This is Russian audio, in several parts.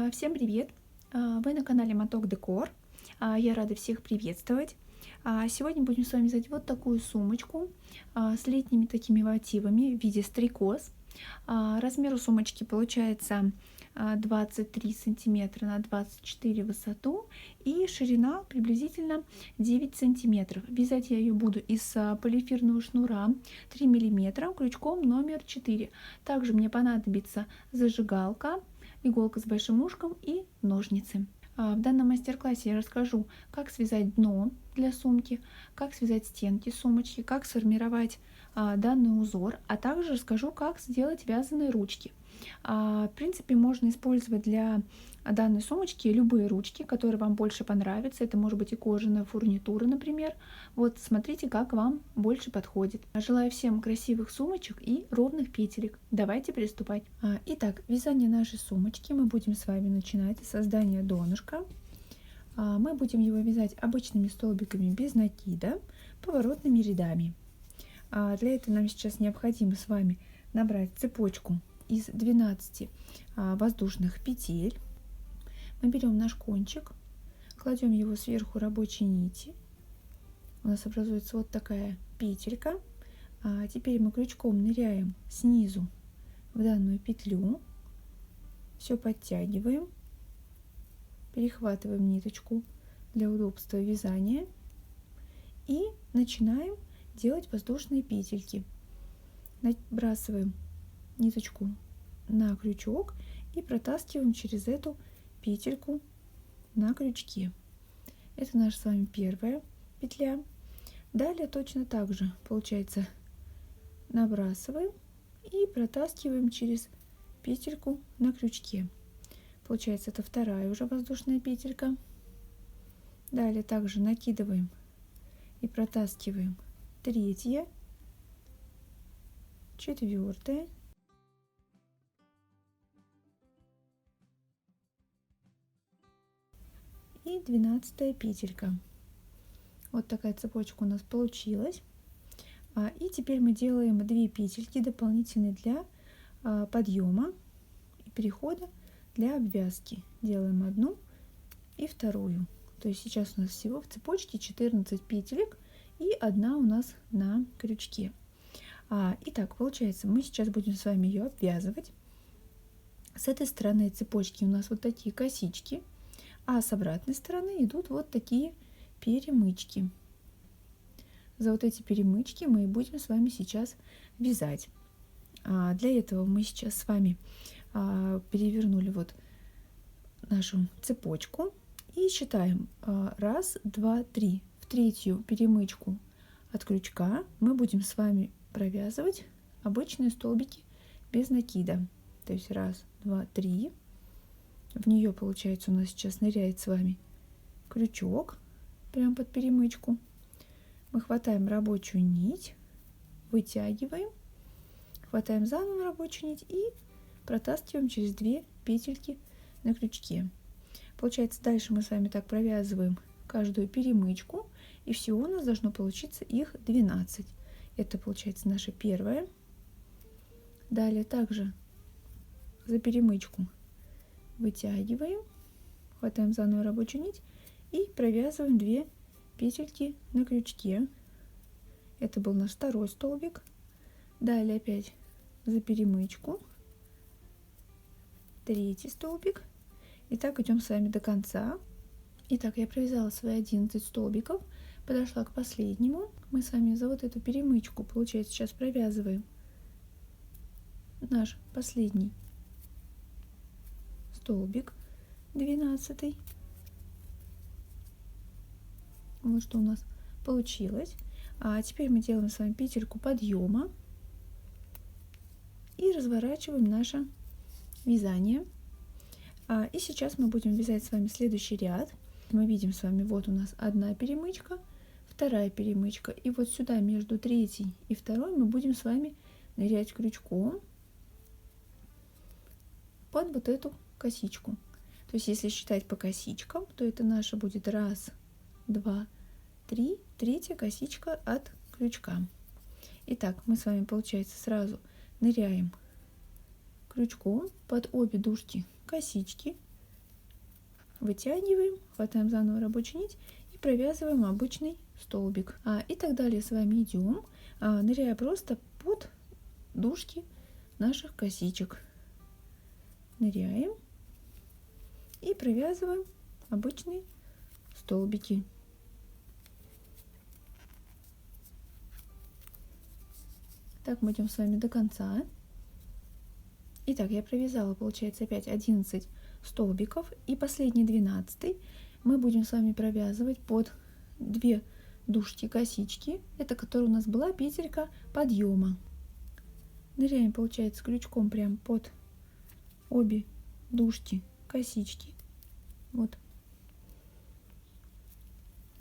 Всем привет! Вы на канале Моток Декор. Я рада всех приветствовать. Сегодня будем с вами вязать вот такую сумочку с летними такими мотивами в виде стрекоз. Размер у сумочки получается 23 сантиметра на 24 в высоту и ширина приблизительно 9 сантиметров. Вязать я ее буду из полиэфирного шнура 3 миллиметра крючком номер 4. Также мне понадобится зажигалка, иголка с большим ушком и ножницы. В данном мастер-классе я расскажу, как связать дно для сумки, как связать стенки сумочки, как сформировать данный узор, а также расскажу, как сделать вязаные ручки. В принципе, можно использовать для данной сумочки любые ручки, которые вам больше понравятся. Это может быть и кожаная фурнитура, например. Вот смотрите, как вам больше подходит. Желаю всем красивых сумочек и ровных петелек. Давайте приступать. Итак, вязание нашей сумочки мы будем с вами начинать с создания донышка. Мы будем его вязать обычными столбиками без накида, поворотными рядами. Для этого нам сейчас необходимо с вами набрать цепочку из 12 воздушных петель. Мы берем наш кончик, кладем его сверху рабочей нити. У нас образуется вот такая петелька. Теперь мы крючком ныряем снизу в данную петлю, все подтягиваем, перехватываем ниточку для удобства вязания и начинаем делать воздушные петельки. Набрасываем ниточку на крючок и протаскиваем через эту петельку на крючке. Это наша с вами первая петля. Далее точно так же получается набрасываем и протаскиваем через петельку на крючке. Получается, это вторая уже воздушная петелька. Далее также накидываем и протаскиваем третья, четвертая и 12 петелька. Вот такая цепочка у нас получилась. И теперь мы делаем 2 петельки дополнительные для подъема и перехода для обвязки. Делаем одну и вторую. То есть сейчас у нас всего в цепочке 14 петелек и одна у нас на крючке. Итак, получается, мы сейчас будем с вами ее обвязывать. С этой стороны цепочки у нас вот такие косички, а с обратной стороны идут вот такие перемычки. За вот эти перемычки мы и будем с вами сейчас вязать. Для этого мы сейчас с вами перевернули вот нашу цепочку и считаем 1, 2, 3. В третью перемычку от крючка мы будем с вами провязывать обычные столбики без накида. То есть 1, 2, 3. В нее, получается, у нас сейчас ныряет с вами крючок прямо под перемычку. Мы хватаем рабочую нить, вытягиваем, хватаем заново рабочую нить и протаскиваем через 2 петельки на крючке. Получается, дальше мы с вами так провязываем каждую перемычку, и всего у нас должно получиться их 12. Это получается наша первая. Далее также за перемычку вытягиваем, хватаем заново рабочую нить и провязываем 2 петельки на крючке. Это был наш второй столбик. Далее опять за перемычку, третий столбик. И так идем с вами до конца. Итак, я провязала свои 11 столбиков, подошла к последнему. Мы с вами за вот эту перемычку, получается, сейчас провязываем наш последний столбик, 12. Вот что у нас получилось. Теперь мы делаем с вами петельку подъема и разворачиваем наше вязание. И сейчас мы будем вязать с вами следующий ряд. Мы видим с вами, вот у нас одна перемычка, вторая перемычка, и вот сюда между третьей и второй мы будем с вами нырять крючком под вот эту косичку. То есть если считать по косичкам, то это наша будет 1, 2, 3, третья косичка от крючка. Итак, мы с вами, получается, сразу ныряем крючком под обе дужки косички, вытягиваем, хватаем заново рабочую нить и провязываем обычный столбик. И так далее с вами идем, ныряя просто под дужки наших косичек. Ныряем и провязываем обычные столбики. Так мы идем с вами до конца. Итак, я провязала, получается, опять 11 столбиков, и последний 12 мы будем с вами провязывать под 2 дужки косички, это которая у нас была петелька подъема. Ныряем, получается, крючком прям под обе дужки косички, вот,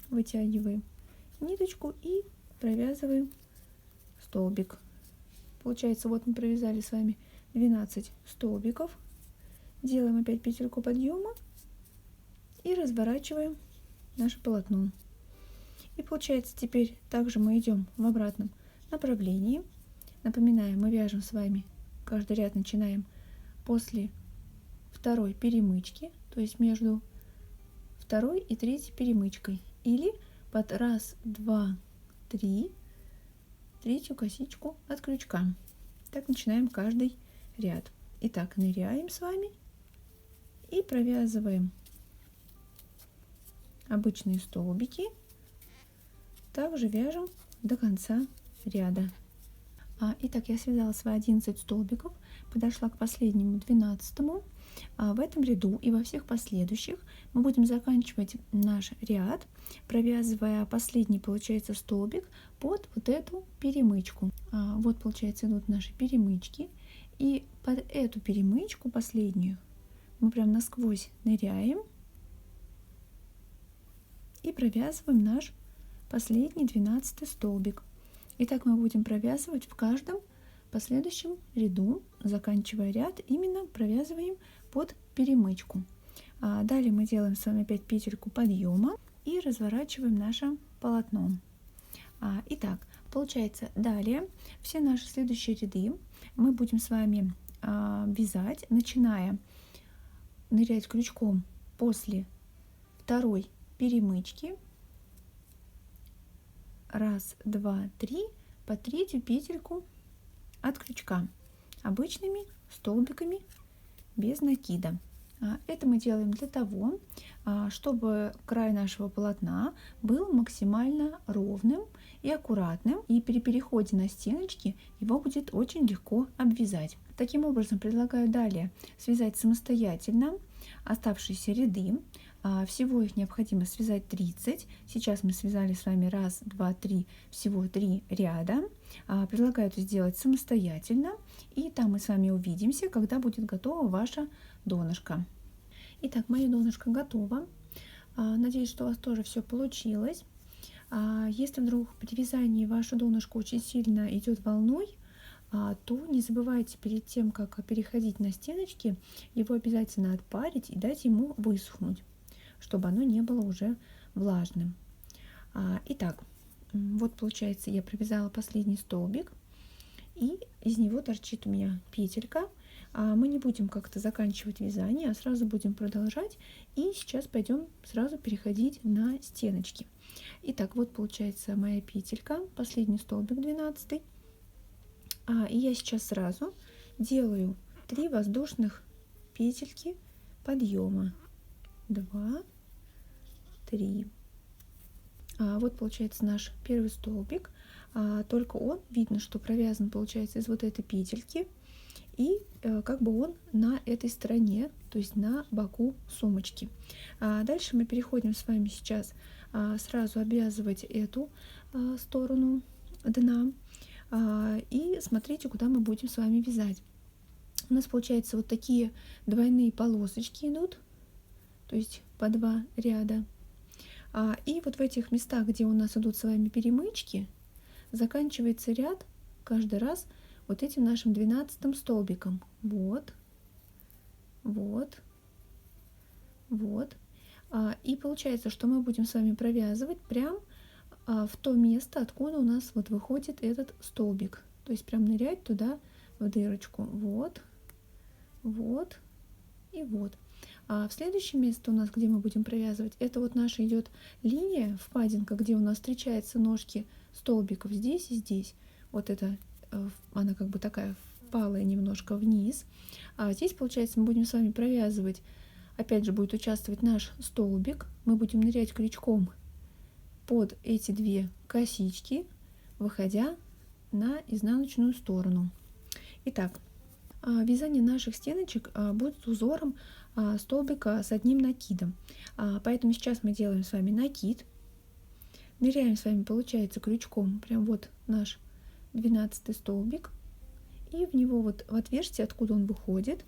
вытягиваем ниточку и провязываем столбик. Получается, вот мы провязали с вами 12 столбиков, делаем опять петельку подъема и разворачиваем наше полотно. И получается, теперь также мы идем в обратном направлении. Напоминаем, мы вяжем с вами, каждый ряд начинаем после второй перемычки, то есть между второй и третьей перемычкой, или под 1, 2, 3 третью косичку от крючка. Так начинаем каждый ряд. Итак, ныряем с вами и провязываем обычные столбики. Также вяжем до конца ряда. Итак, я связала свои 11 столбиков, подошла к последнему 12-му. В этом ряду и во всех последующих мы будем заканчивать наш ряд, провязывая последний, получается, столбик под вот эту перемычку. Вот, получается, идут наши перемычки, и под эту перемычку последнюю мы прям насквозь ныряем и провязываем наш последний 12 столбик. И так мы будем провязывать в каждом последующем ряду, заканчивая ряд, именно провязываем под перемычку. Далее мы делаем с вами опять петельку подъема и разворачиваем наше полотно. Итак, получается, далее все наши следующие ряды мы будем с вами вязать, начиная нырять крючком после второй перемычки. 1, 2, 3 по третью петельку от крючка обычными столбиками без накида. Это мы делаем для того, чтобы край нашего полотна был максимально ровным и аккуратным, и при переходе на стеночки его будет очень легко обвязать. Таким образом, предлагаю далее связать самостоятельно оставшиеся ряды. Всего их необходимо связать 30. Сейчас мы связали с вами 1, 2, 3, всего 3 ряда. Предлагаю это сделать самостоятельно, и там мы с вами увидимся, когда будет готова ваша донышко. Итак, мое донышко готово. Надеюсь, что у вас тоже все получилось. Если вдруг при вязании ваше донышко очень сильно идет волной, то не забывайте перед тем, как переходить на стеночки, его обязательно отпарить и дать ему высохнуть, чтобы оно не было уже влажным. Итак, вот получается, я провязала последний столбик, и из него торчит у меня петелька. Мы не будем как-то заканчивать вязание, а сразу будем продолжать, и сейчас пойдем сразу переходить на стеночки. Итак, вот получается моя петелька, последний столбик 12. И я сейчас сразу делаю 3 воздушных петельки подъема. 2, 3. Вот получается наш первый столбик. Только он, видно, что провязан, получается, из вот этой петельки. И как бы он на этой стороне, то есть на боку сумочки. Дальше мы переходим с вами сейчас сразу обвязывать эту сторону дна. И смотрите, куда мы будем с вами вязать. У нас получается вот такие двойные полосочки идут, то есть по 2 ряда. И вот в этих местах, где у нас идут с вами перемычки, заканчивается ряд каждый раз вот этим нашим 12 столбиком. Вот, вот, вот. И получается, что мы будем с вами провязывать прям в то место, откуда у нас вот выходит этот столбик. То есть прям нырять туда в дырочку. Вот, вот и вот. А в следующее место у нас, где мы будем провязывать, это вот наша идет линия, впадинка, где у нас встречаются ножки столбиков здесь и здесь. Вот это она как бы такая впалая немножко вниз. А здесь, получается, мы будем с вами провязывать, опять же, будет участвовать наш столбик. Мы будем нырять крючком под эти две косички, выходя на изнаночную сторону. Итак, вязание наших стеночек будет узором столбика с одним накидом. Поэтому сейчас мы делаем с вами накид. Ныряем с вами, получается, крючком прям вот наш 12 столбик. И в него вот в отверстие, откуда он выходит,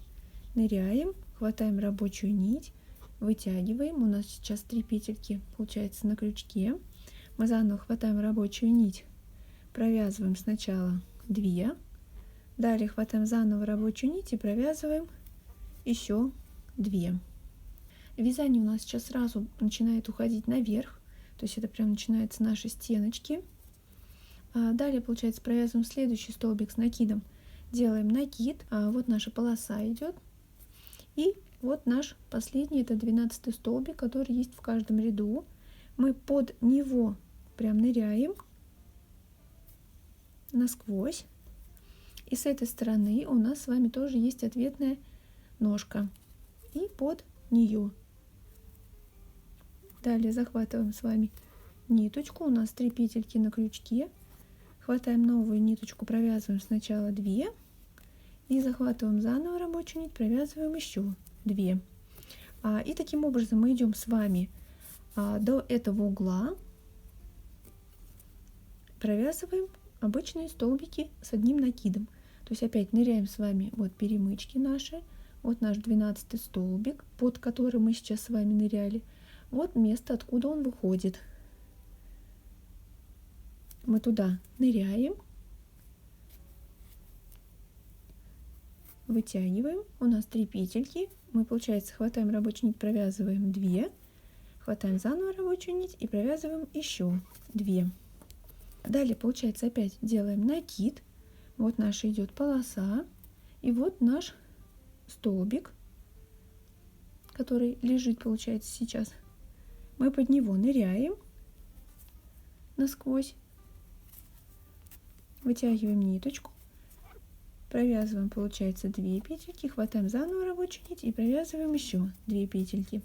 ныряем, хватаем рабочую нить, вытягиваем. У нас сейчас 3 петельки, получается, на крючке. Мы заново хватаем рабочую нить, провязываем сначала 2. Далее хватаем заново рабочую нить и провязываем еще 2. Вязание у нас сейчас сразу начинает уходить наверх, то есть это прям начинаются наши стеночки. Далее, получается, провязываем следующий столбик с накидом, делаем накид, вот наша полоса идет, и вот наш последний, это 12 столбик, который есть в каждом ряду. Мы под него прям ныряем насквозь. И с этой стороны у нас с вами тоже есть ответная ножка. И под нее. Далее захватываем с вами ниточку. У нас 3 петельки на крючке. Хватаем новую ниточку, провязываем сначала 2. И захватываем заново рабочую нить, провязываем еще 2. И таким образом мы идем с вами до этого угла. Провязываем обычные столбики с одним накидом. То есть опять ныряем с вами, вот перемычки наши, вот наш 12 столбик, под который мы сейчас с вами ныряли, вот место, откуда он выходит. Мы туда ныряем, вытягиваем, у нас 3 петельки, мы, получается, хватаем рабочую нить, провязываем 2, хватаем заново рабочую нить и провязываем еще 2. Далее, получается, опять делаем накид. Вот наша идет полоса. И вот наш столбик, который лежит, получается, сейчас. Мы под него ныряем насквозь. Вытягиваем ниточку. Провязываем, получается, 2 петельки. Хватаем заново рабочую нить и провязываем еще 2 петельки.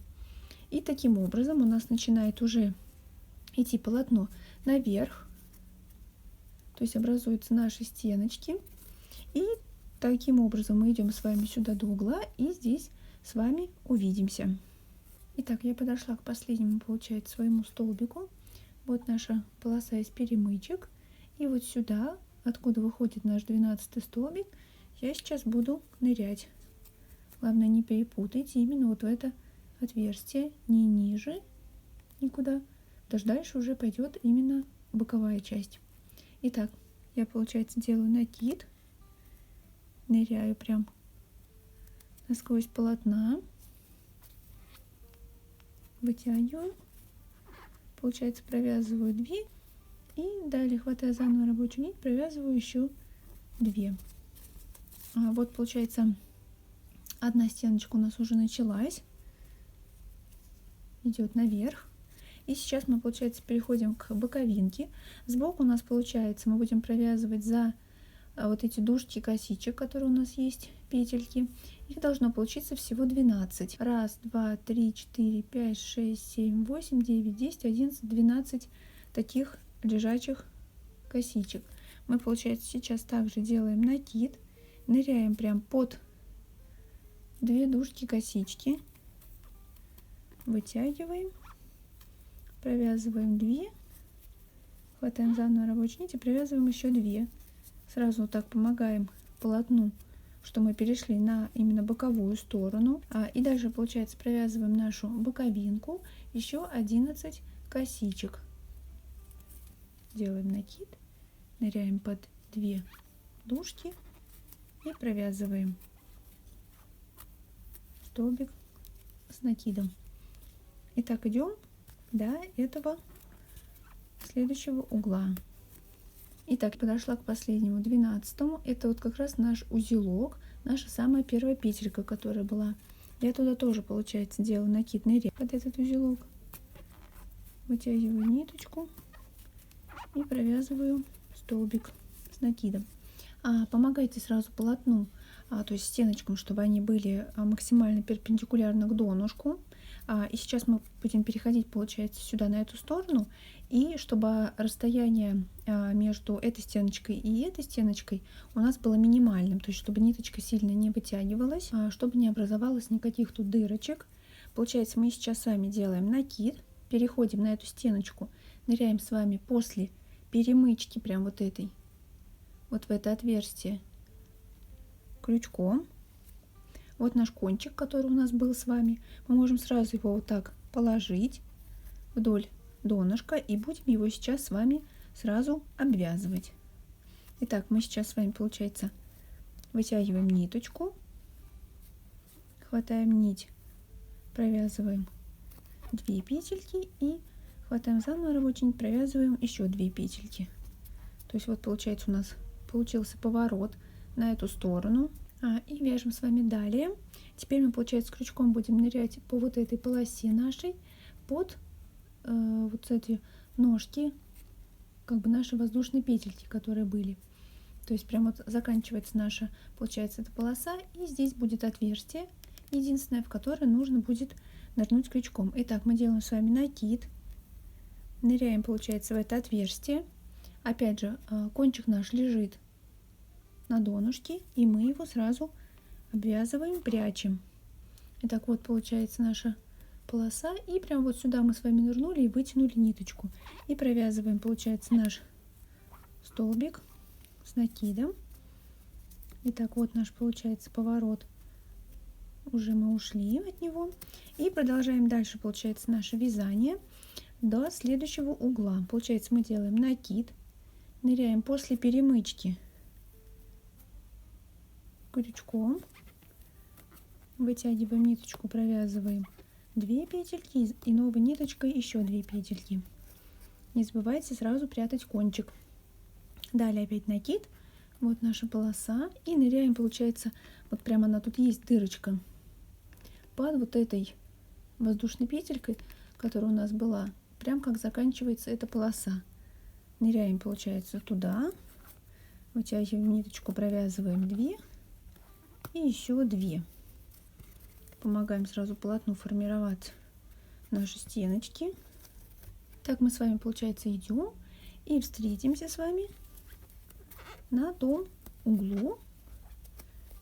И таким образом у нас начинает уже идти полотно наверх. То есть образуются наши стеночки. И таким образом мы идем с вами сюда до угла. И здесь с вами увидимся. Итак, я подошла к последнему, получается, своему столбику. Вот наша полоса из перемычек. И вот сюда, откуда выходит наш 12 столбик, я сейчас буду нырять. Главное, не перепутайте именно вот в это отверстие, не ниже никуда. Даже дальше уже пойдет именно боковая часть. Итак, я, получается, делаю накид, ныряю прям насквозь полотна, вытягиваю, получается, провязываю 2 и далее, хватая заново рабочую нить, провязываю еще 2. Вот, получается, одна стеночка у нас уже началась, идет наверх. И сейчас мы, получается, переходим к боковинке. Сбоку у нас, получается, мы будем провязывать за вот эти дужки косичек, которые у нас есть, петельки. Их должно получиться всего 12. 1, 2, 3, 4, 5, 6, 7, 8, 9, 10, 11, 12 таких лежачих косичек. Мы, получается, сейчас также делаем накид. Ныряем прям под 2 дужки косички. Вытягиваем. Провязываем 2, хватаем заново рабочую нить и провязываем еще 2. Сразу вот так помогаем полотну, что мы перешли на именно боковую сторону. И дальше, получается, провязываем нашу боковинку, еще 11 косичек. Делаем накид, ныряем под 2 дужки и провязываем столбик с накидом. Итак, идем до этого следующего угла. Итак, подошла к последнему, 12-му. Это вот как раз наш узелок, наша самая первая петелька, которая была Я туда тоже, получается, делаю накидный ряд под этот узелок. Вытягиваю ниточку и провязываю столбик с накидом. Помогайте сразу полотну, то есть стеночкам, чтобы они были максимально перпендикулярны к донышку. И сейчас мы будем переходить, получается, сюда, на эту сторону. И чтобы расстояние между этой стеночкой и этой стеночкой у нас было минимальным. То есть чтобы ниточка сильно не вытягивалась, чтобы не образовалось никаких тут дырочек. Получается, мы сейчас с вами делаем накид, переходим на эту стеночку, ныряем с вами после перемычки, прям вот этой, вот в это отверстие, крючком. Вот наш кончик, который у нас был с вами. Мы можем сразу его вот так положить вдоль донышка и будем его сейчас с вами сразу обвязывать. Итак, мы сейчас с вами, получается, вытягиваем ниточку, хватаем нить, провязываем 2 петельки и хватаем заново рабочую нить, провязываем еще 2 петельки. То есть вот получается у нас получился поворот на эту сторону. И вяжем с вами далее. Теперь мы, получается, с крючком будем нырять по вот этой полосе нашей под вот эти ножки, как бы наши воздушные петельки, которые были. То есть прям вот заканчивается наша, получается, эта полоса, и здесь будет отверстие, единственное, в которое нужно будет нырнуть крючком. Итак, мы делаем с вами накид, ныряем, получается, в это отверстие. Опять же, кончик наш лежит на донышке, и мы его сразу обвязываем, прячем. Итак, вот получается наша полоса, и прям вот сюда мы с вами нырнули и вытянули ниточку. И провязываем, получается, наш столбик с накидом. Итак, вот наш, получается, поворот. Уже мы ушли от него. И продолжаем дальше, получается, наше вязание до следующего угла. Получается, мы делаем накид, ныряем после перемычки крючком, вытягиваем ниточку, провязываем 2 петельки и новой ниточкой еще 2 петельки. Не забывайте сразу прятать кончик. Далее опять накид, вот наша полоса, и ныряем, получается, вот прямо она тут есть дырочка под вот этой воздушной петелькой, которая у нас была, прям как заканчивается эта полоса. Ныряем, получается, туда, вытягиваем ниточку, провязываем 2 и еще 2. Помогаем сразу полотну формировать наши стеночки. Так мы с вами, получается, идем и встретимся с вами на том углу.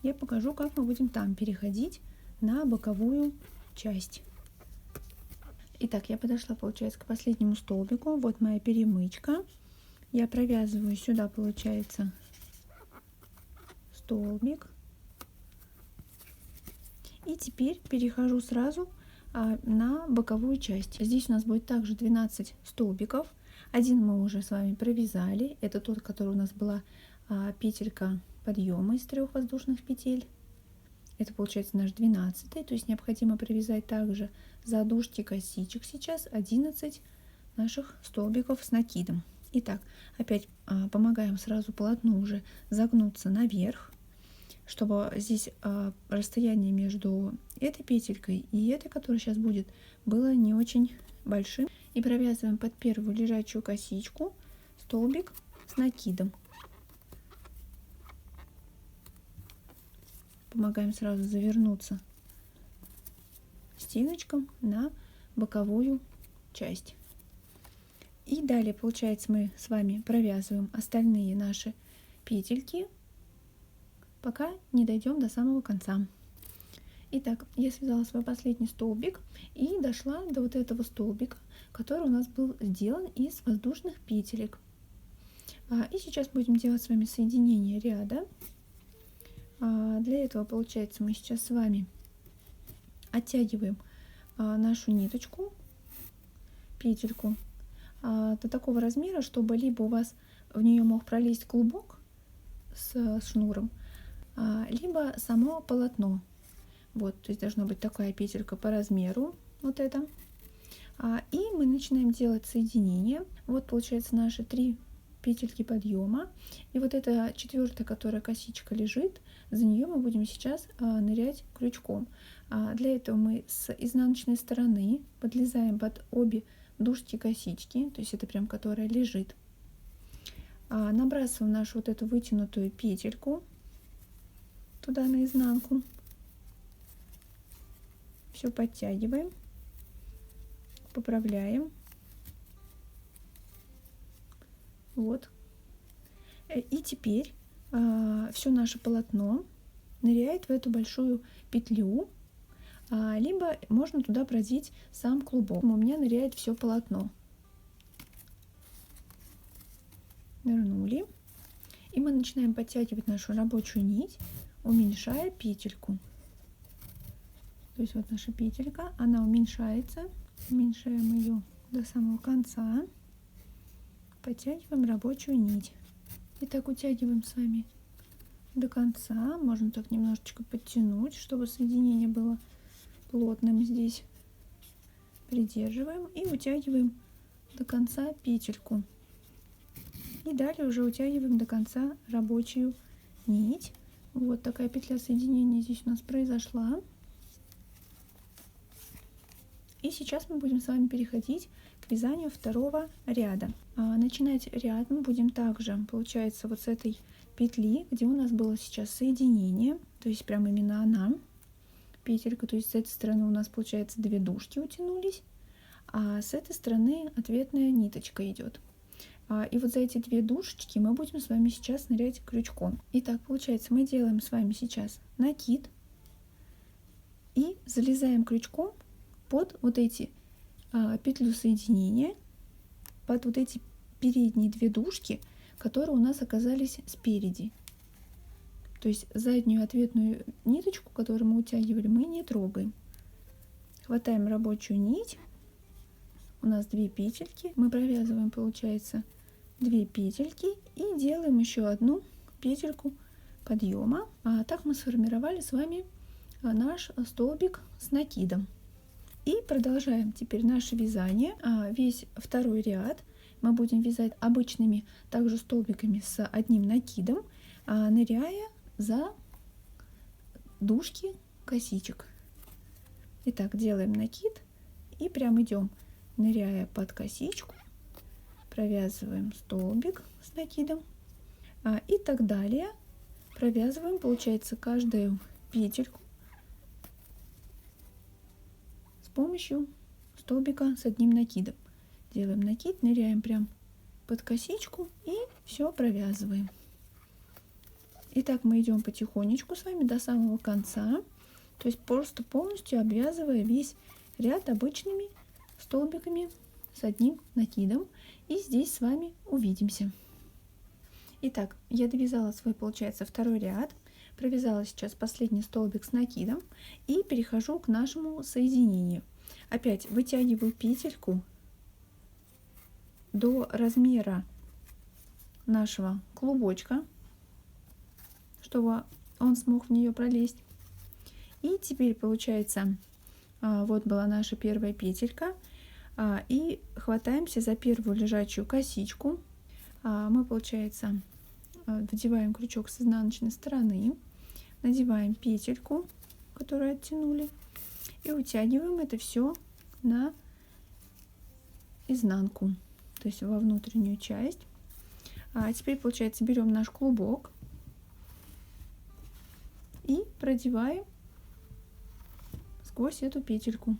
Я покажу, как мы будем там переходить на боковую часть. Итак, я подошла, получается, к последнему столбику. Вот моя перемычка. Я провязываю сюда, получается, столбик. И теперь перехожу сразу на боковую часть. Здесь у нас будет также 12 столбиков. Один мы уже с вами провязали. Это тот, который у нас была петелька подъема из 3 воздушных петель. Это получается наш 12-й. То есть необходимо провязать также за дужки косичек сейчас 11 наших столбиков с накидом. Итак, опять помогаем сразу полотну уже загнуться наверх, чтобы здесь расстояние между этой петелькой и этой, которая сейчас будет, было не очень большим. И провязываем под первую лежачую косичку столбик с накидом. Помогаем сразу завернуться стеночком на боковую часть. И далее, получается, мы с вами провязываем остальные наши петельки, пока не дойдем до самого конца. Итак, я связала свой последний столбик и дошла до вот этого столбика, который у нас был сделан из воздушных петелек. И сейчас будем делать с вами соединение ряда. Для этого, получается, мы сейчас с вами оттягиваем нашу ниточку, петельку до такого размера, чтобы либо у вас в нее мог пролезть клубок с шнуром, либо само полотно. Вот, то есть должна быть такая петелька по размеру, вот это. И мы начинаем делать соединение. Вот получается наши 3 петельки подъема. И вот эта четвертая, которая косичка лежит, за нее мы будем сейчас нырять крючком. Для этого мы с изнаночной стороны подлезаем под обе дужки косички, то есть это прям которая лежит. Набрасываем нашу вот эту вытянутую петельку туда наизнанку. Все подтягиваем, поправляем. Вот. И теперь все наше полотно ныряет в эту большую петлю, либо можно туда продеть сам клубок. У меня ныряет все полотно. Нырнули. И мы начинаем подтягивать нашу рабочую нить, уменьшая петельку. То есть вот наша петелька, она уменьшается. Уменьшаем ее до самого конца. Подтягиваем рабочую нить. И так утягиваем с вами до конца. Можно так немножечко подтянуть, чтобы соединение было плотным здесь. Придерживаем и утягиваем до конца петельку. И далее уже утягиваем до конца рабочую нить. Вот такая петля соединения здесь у нас произошла. И сейчас мы будем с вами переходить к вязанию второго ряда. Начинать ряд мы будем также, получается, вот с этой петли, где у нас было сейчас соединение, то есть прям именно она, петелька, то есть с этой стороны у нас получается 2 дужки утянулись, а с этой стороны ответная ниточка идет. И вот за эти 2 дужечки мы будем с вами сейчас нырять крючком. Итак, получается, мы делаем с вами сейчас накид и залезаем крючком под вот эти петлю соединения, под вот эти передние 2 дужки, которые у нас оказались спереди. То есть заднюю ответную ниточку, которую мы утягивали, мы не трогаем. Хватаем рабочую нить. У нас 2 петельки. Мы провязываем, получается, 2 петельки и делаем еще одну петельку подъема. Так мы сформировали с вами наш столбик с накидом. И продолжаем теперь наше вязание. Весь второй ряд мы будем вязать обычными также столбиками с одним накидом, ныряя за дужки косичек. Итак, делаем накид и прям идем, ныряя под косичку, провязываем столбик с накидом и так далее. Провязываем, получается, каждую петельку с помощью столбика с одним накидом. Делаем накид, ныряем прям под косичку и все провязываем. Итак, мы идем потихонечку с вами до самого конца, то есть просто полностью обвязывая весь ряд обычными столбиками с одним накидом. И здесь с вами увидимся. Итак, я довязала свой, получается, второй ряд, провязала сейчас последний столбик с накидом и перехожу к нашему соединению. Опять вытягиваю петельку до размера нашего клубочка, чтобы он смог в нее пролезть. И теперь, получается, вот была наша первая петелька, и хватаемся за первую лежачую косичку. Мы, получается, вдеваем крючок с изнаночной стороны, надеваем петельку, которую оттянули, и утягиваем это все на изнанку, то есть во внутреннюю часть. Теперь, получается, берем наш клубок и продеваем сквозь эту петельку.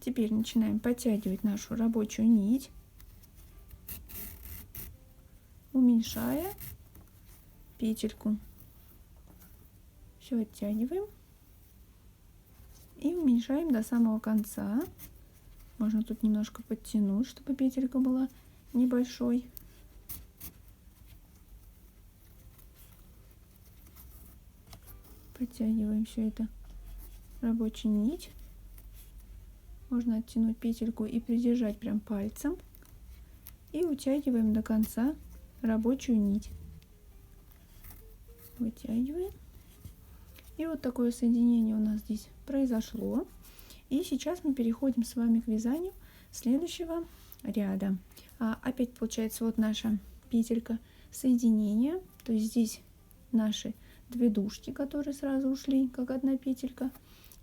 Теперь начинаем подтягивать нашу рабочую нить, уменьшая петельку. Все оттягиваем и уменьшаем до самого конца. Можно тут немножко подтянуть, чтобы петелька была небольшой. Подтягиваем все это рабочую нить. Можно оттянуть петельку и придержать прям пальцем. И утягиваем до конца рабочую нить. Вытягиваем. И вот такое соединение у нас здесь произошло. И сейчас мы переходим с вами к вязанию следующего ряда. Опять получается вот наша петелька соединения, то есть здесь наши две дужки, которые сразу ушли, как одна петелька,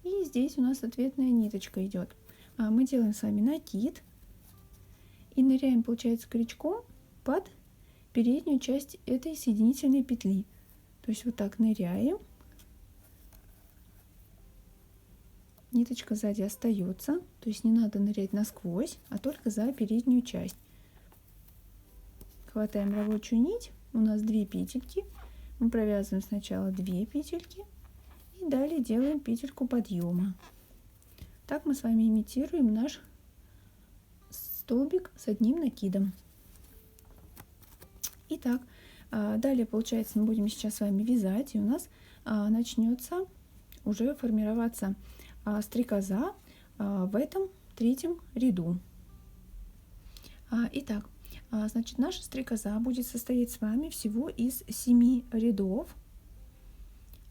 и здесь у нас ответная ниточка идет. Мы делаем с вами накид и ныряем, получается, крючком под переднюю часть этой соединительной петли. То есть вот так ныряем, ниточка сзади остается, то есть не надо нырять насквозь, а только за переднюю часть. Хватаем рабочую нить, у нас 2 петельки, мы провязываем сначала 2 петельки и далее делаем петельку подъема. Так мы с вами имитируем наш столбик с одним накидом. Итак, далее получается мы будем сейчас с вами вязать, и у нас начнется уже формироваться стрекоза в этом 3-м ряду. Итак, значит, наша стрекоза будет состоять с вами всего из 7 рядов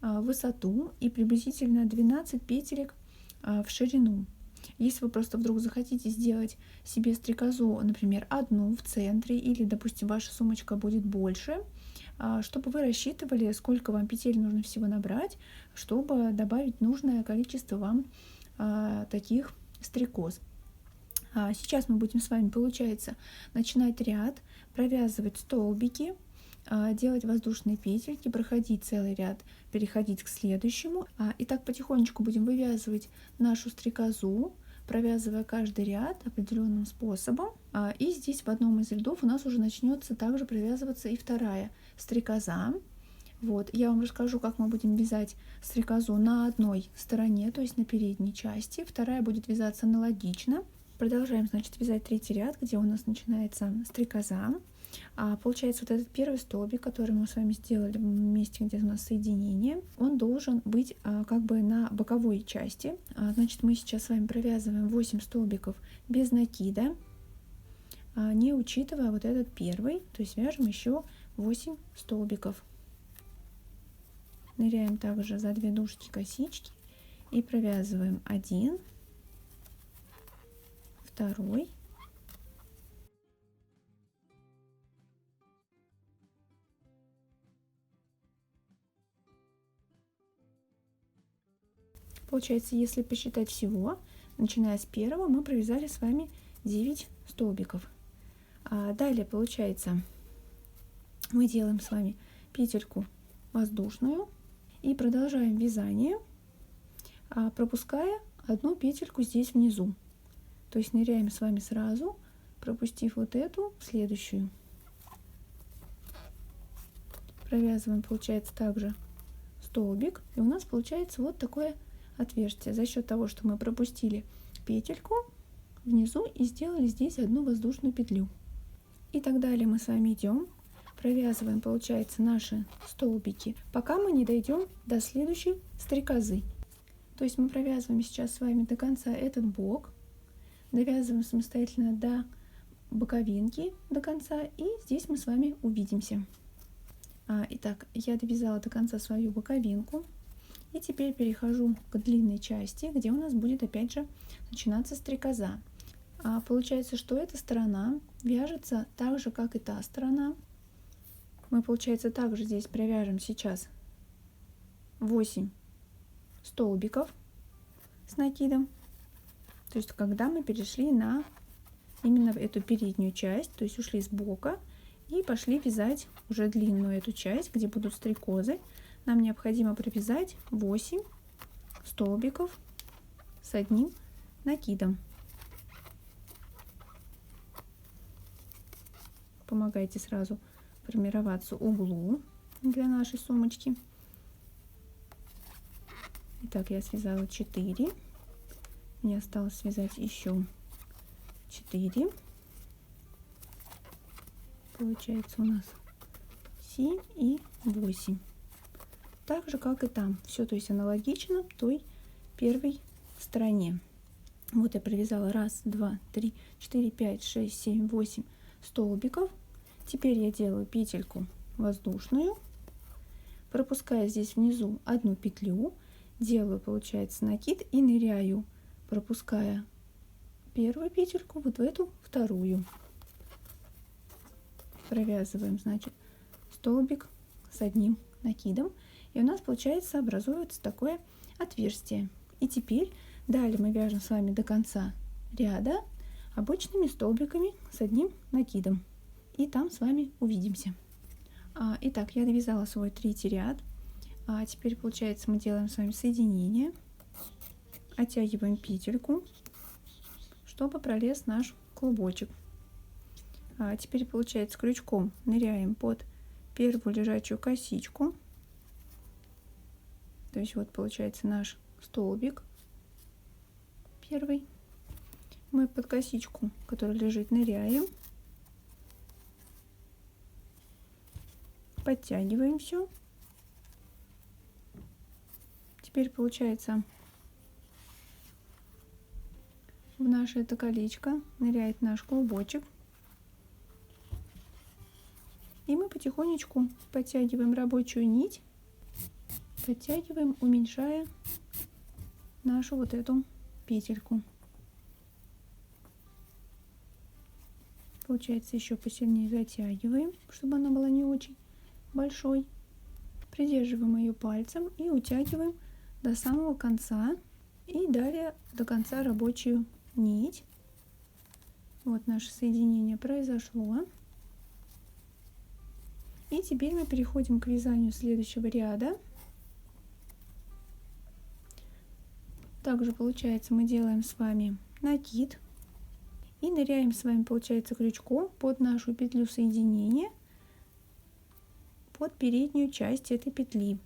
в высоту и приблизительно 12 петелек в ширину. Если вы просто вдруг захотите сделать себе стрекозу, например, одну в центре, или, допустим, ваша сумочка будет больше, чтобы вы рассчитывали, сколько вам петель нужно всего набрать, чтобы добавить нужное количество вам таких стрекоз. Сейчас мы будем с вами, получается, начинать ряд, провязывать столбики, делать воздушные петельки, проходить целый ряд, переходить к следующему. И так потихонечку будем вывязывать нашу стрекозу, провязывая каждый ряд определенным способом. И здесь в одном из рядов у нас уже начнется также провязываться и вторая стрекоза. Вот, я вам расскажу, как мы будем вязать стрекозу на одной стороне, то есть на передней части. Вторая будет вязаться аналогично. Продолжаем, значит, вязать 3-й ряд, где у нас начинается стрекоза. Получается, вот этот первый столбик, который мы с вами сделали в месте, где у нас соединение, он должен быть как бы на боковой части. Значит, мы сейчас с вами провязываем 8 столбиков без накида, не учитывая вот этот первый, то есть вяжем еще 8 столбиков. Ныряем также за 2 дужки косички и провязываем 1, 2, получается, если посчитать всего, начиная с первого, мы провязали с вами 9 столбиков. Далее, получается, мы делаем с вами петельку воздушную и продолжаем вязание, пропуская одну петельку здесь внизу. То есть ныряем с вами сразу, пропустив вот эту, следующую. Провязываем, получается, также столбик, и у нас получается вот такое отверстие за счет того, что мы пропустили петельку внизу и сделали здесь одну воздушную петлю. И так далее мы с вами идем, провязываем, получается, наши столбики, пока мы не дойдем до следующей стрекозы. То есть мы провязываем сейчас с вами до конца этот бок, довязываем самостоятельно до боковинки до конца, и здесь мы с вами увидимся. Итак, я довязала до конца свою боковинку, и теперь перехожу к длинной части, где у нас будет опять же начинаться стрекоза. Получается, что эта сторона вяжется так же, как и та сторона. Мы, получается, также здесь провяжем сейчас 8 столбиков с накидом. То есть, когда мы перешли на именно эту переднюю часть, то есть ушли с бока и пошли вязать уже длинную эту часть, где будут стрекозы, нам необходимо провязать 8 столбиков с одним накидом. Помогайте сразу формироваться углу для нашей сумочки. Итак, я связала 4. Мне осталось связать еще 4. Получается у нас 7 и 8. Так же, как и там. Все, то есть аналогично той первой стороне. Вот я провязала 1, 2, 3, 4, 5, 6, 7, 8 столбиков. Теперь я делаю петельку воздушную, пропускаю здесь внизу одну петлю, делаю, получается, накид и ныряю, пропуская первую петельку вот в эту вторую. провязываем, значит, столбик с одним накидом. И у нас получается, образуется такое отверстие. И теперь далее мы вяжем с вами до конца ряда обычными столбиками с одним накидом. И там с вами увидимся. Итак, я довязала свой третий ряд. Теперь получается, мы делаем с вами соединение. Оттягиваем петельку, чтобы пролез наш клубочек. Теперь получается, крючком ныряем под первую лежачую косичку. То есть вот получается наш столбик первый. Мы под косичку, которая лежит, ныряем, подтягиваем все. Теперь получается, в наше это колечко ныряет наш клубочек. И мы потихонечку подтягиваем рабочую нить, подтягиваем, уменьшая нашу вот эту петельку. Получается, еще посильнее затягиваем, чтобы она была не очень большой. Придерживаем ее пальцем и утягиваем до самого конца. И далее до конца рабочую нить. Вот наше соединение произошло. И теперь мы переходим к вязанию следующего ряда. Также получается, мы делаем с вами накид и ныряем с вами, получается, крючком под нашу петлю соединения, под переднюю часть этой петли.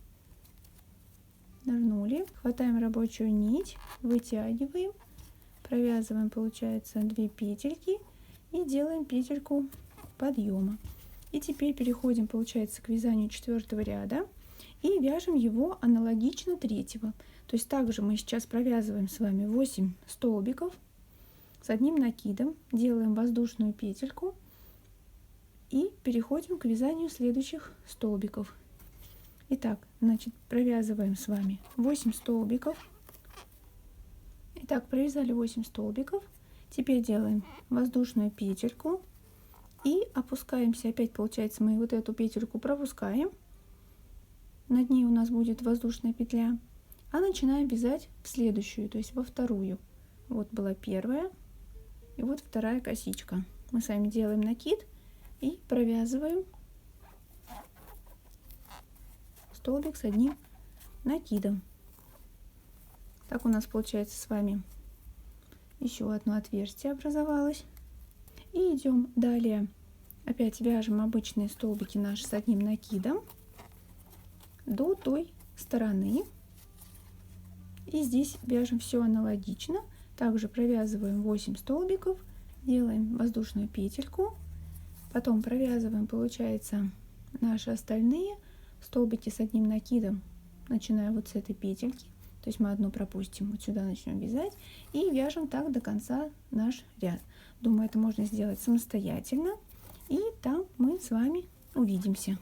Нырнули, хватаем рабочую нить, вытягиваем, провязываем, получается, 2 петельки и делаем петельку подъема. И теперь переходим, получается, к вязанию 4-го ряда и вяжем его аналогично 3-го. То есть также мы сейчас провязываем с вами 8 столбиков с одним накидом, делаем воздушную петельку и переходим к вязанию следующих столбиков. Итак, значит, провязываем с вами 8 столбиков. Итак, провязали 8 столбиков. Теперь делаем воздушную петельку и опускаемся. Опять, получается, мы вот эту петельку пропускаем. Над ней у нас будет воздушная петля. А начинаем вязать в следующую, то есть во вторую. Вот была первая, и вот вторая косичка. Мы с вами делаем накид и провязываем столбик с одним накидом. Так у нас получается с вами еще одно отверстие образовалось. И идем далее. Опять вяжем обычные столбики наши с одним накидом до той стороны. И здесь вяжем все аналогично. Также провязываем 8 столбиков, делаем воздушную петельку, потом провязываем, получается, наши остальные столбики с одним накидом, начиная вот с этой петельки. То есть мы одну пропустим, вот сюда начнем вязать и вяжем так до конца наш ряд. Думаю, это можно сделать самостоятельно, и там мы с вами увидимся.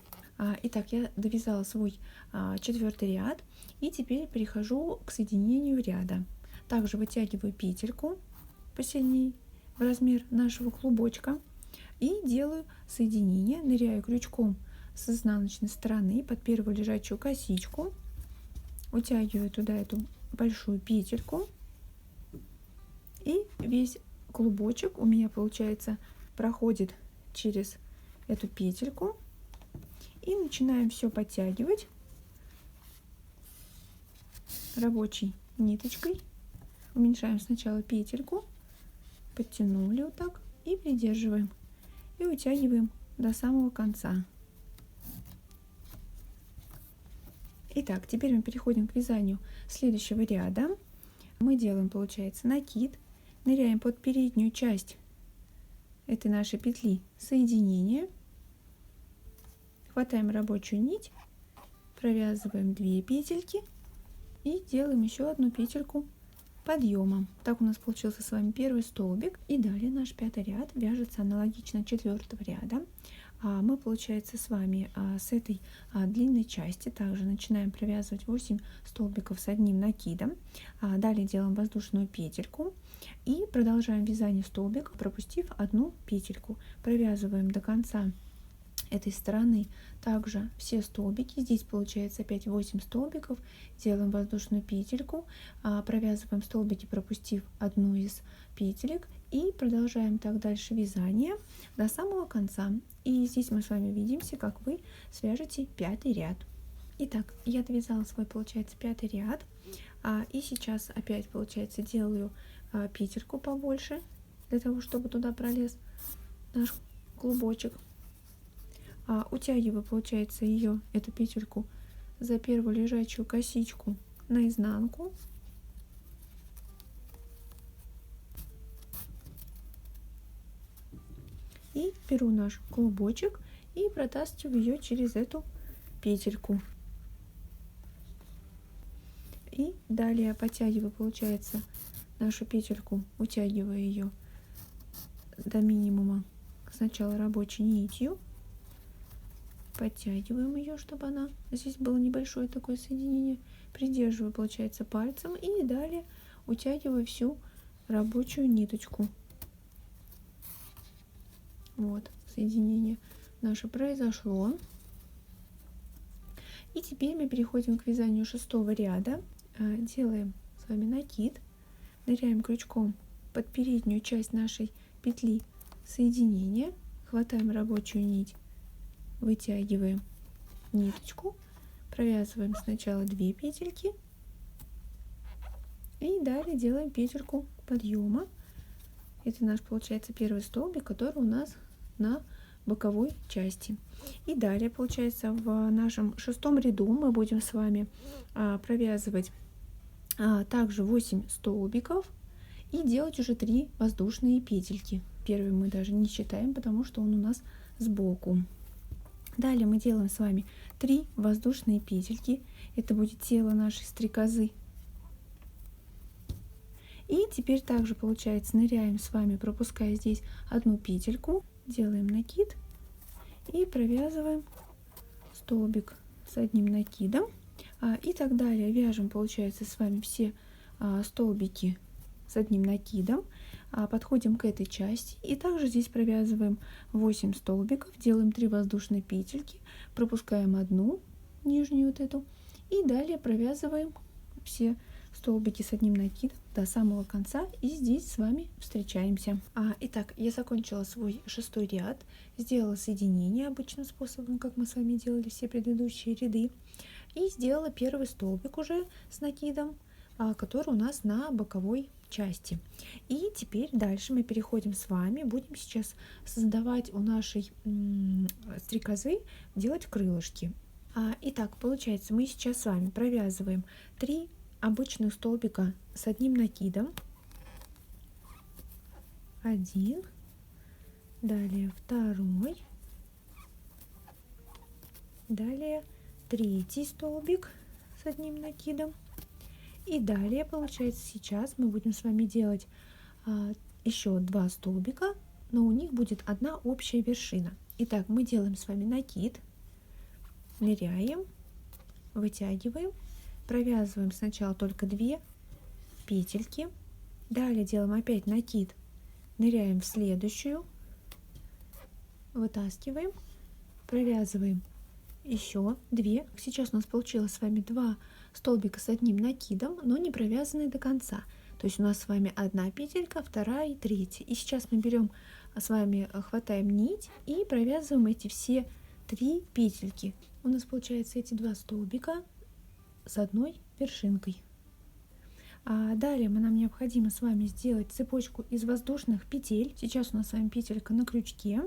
Итак, я довязала свой 4-й ряд, и теперь перехожу к соединению ряда. Также вытягиваю петельку посильнее в размер нашего клубочка и делаю соединение, ныряю крючком с изнаночной стороны под первую лежачую косичку, утягиваю туда эту большую петельку, и весь клубочек у меня, получается, проходит через эту петельку. И начинаем все подтягивать рабочей ниточкой. Уменьшаем сначала петельку, подтянули вот так и придерживаем. И утягиваем до самого конца. Итак, теперь мы переходим к вязанию следующего ряда. Мы делаем, получается, накид, ныряем под переднюю часть этой нашей петли соединения. Хватаем рабочую нить, провязываем 2 петельки и делаем еще одну петельку подъема. Так у нас получился с вами первый столбик. И далее наш 5-й ряд вяжется аналогично 4-го ряда. Мы, получается, с вами с этой длинной части также начинаем провязывать 8 столбиков с одним накидом. Далее делаем воздушную петельку и продолжаем вязание столбика, пропустив одну петельку. Провязываем до конца этой стороны также все столбики. Здесь получается опять 8 столбиков. Делаем воздушную петельку, провязываем столбики, пропустив одну из петелек, и продолжаем так дальше вязание до самого конца. И здесь мы с вами увидимся, как вы свяжете 5-й ряд. Итак, я довязала свой, получается, 5-й ряд, и сейчас опять, получается, делаю петельку побольше для того, чтобы туда пролез наш клубочек. Утягиваю, получается, ее, эту петельку, за первую лежачую косичку наизнанку. И беру наш клубочек и протаскиваю ее через эту петельку. И далее подтягиваю, получается, нашу петельку, утягивая ее до минимума сначала рабочей нитью. Подтягиваем ее, чтобы она, здесь было небольшое такое соединение, придерживаю, получается, пальцем, и далее утягиваю всю рабочую ниточку. Вот, соединение наше произошло. И теперь мы переходим к вязанию 6-го ряда. Делаем с вами накид, ныряем крючком под переднюю часть нашей петли соединения, хватаем рабочую нить, вытягиваем ниточку, провязываем сначала 2 петельки и далее делаем петельку подъема. Это наш, получается, первый столбик, который у нас на боковой части. И далее, получается, в нашем 6-м ряду мы будем с вами провязывать также 8 столбиков и делать уже 3 воздушные петельки. Первый мы даже не считаем, потому что он у нас сбоку. Далее мы делаем с вами 3 воздушные петельки. Это будет тело нашей стрекозы. И теперь также, получается, ныряем с вами, пропуская здесь одну петельку, делаем накид и провязываем столбик с одним накидом. И так далее вяжем, получается, с вами все столбики с одним накидом. Подходим к этой части и также здесь провязываем 8 столбиков, делаем 3 воздушные петельки, пропускаем одну нижнюю вот эту и далее провязываем все столбики с одним накидом до самого конца, и здесь с вами встречаемся. Итак, я закончила свой 6-й ряд, сделала соединение обычным способом, как мы с вами делали все предыдущие ряды, и сделала первый столбик уже с накидом, который у нас на боковой части. И теперь дальше мы переходим с вами, будем сейчас создавать у нашей стрекозы, делать крылышки. Итак, получается, мы сейчас с вами провязываем 3 обычных столбика с одним накидом, 1, далее 2, далее 3 столбик с одним накидом, и далее, получается, сейчас мы будем с вами делать еще 2 столбика, но у них будет одна общая вершина. Итак, мы делаем с вами накид, ныряем, вытягиваем, провязываем сначала только 2 петельки, далее делаем опять накид, ныряем в следующую, вытаскиваем, провязываем еще 2. Сейчас у нас получилось с вами 2 столбика с одним накидом, но не провязанные до конца. То есть у нас с вами 1 петелька, 2 и 3. И сейчас мы берем с вами, хватаем нить и провязываем эти все 3 петельки. У нас получается эти 2 столбика с одной вершинкой. Далее нам необходимо с вами сделать цепочку из воздушных петель. Сейчас у нас с вами петелька на крючке.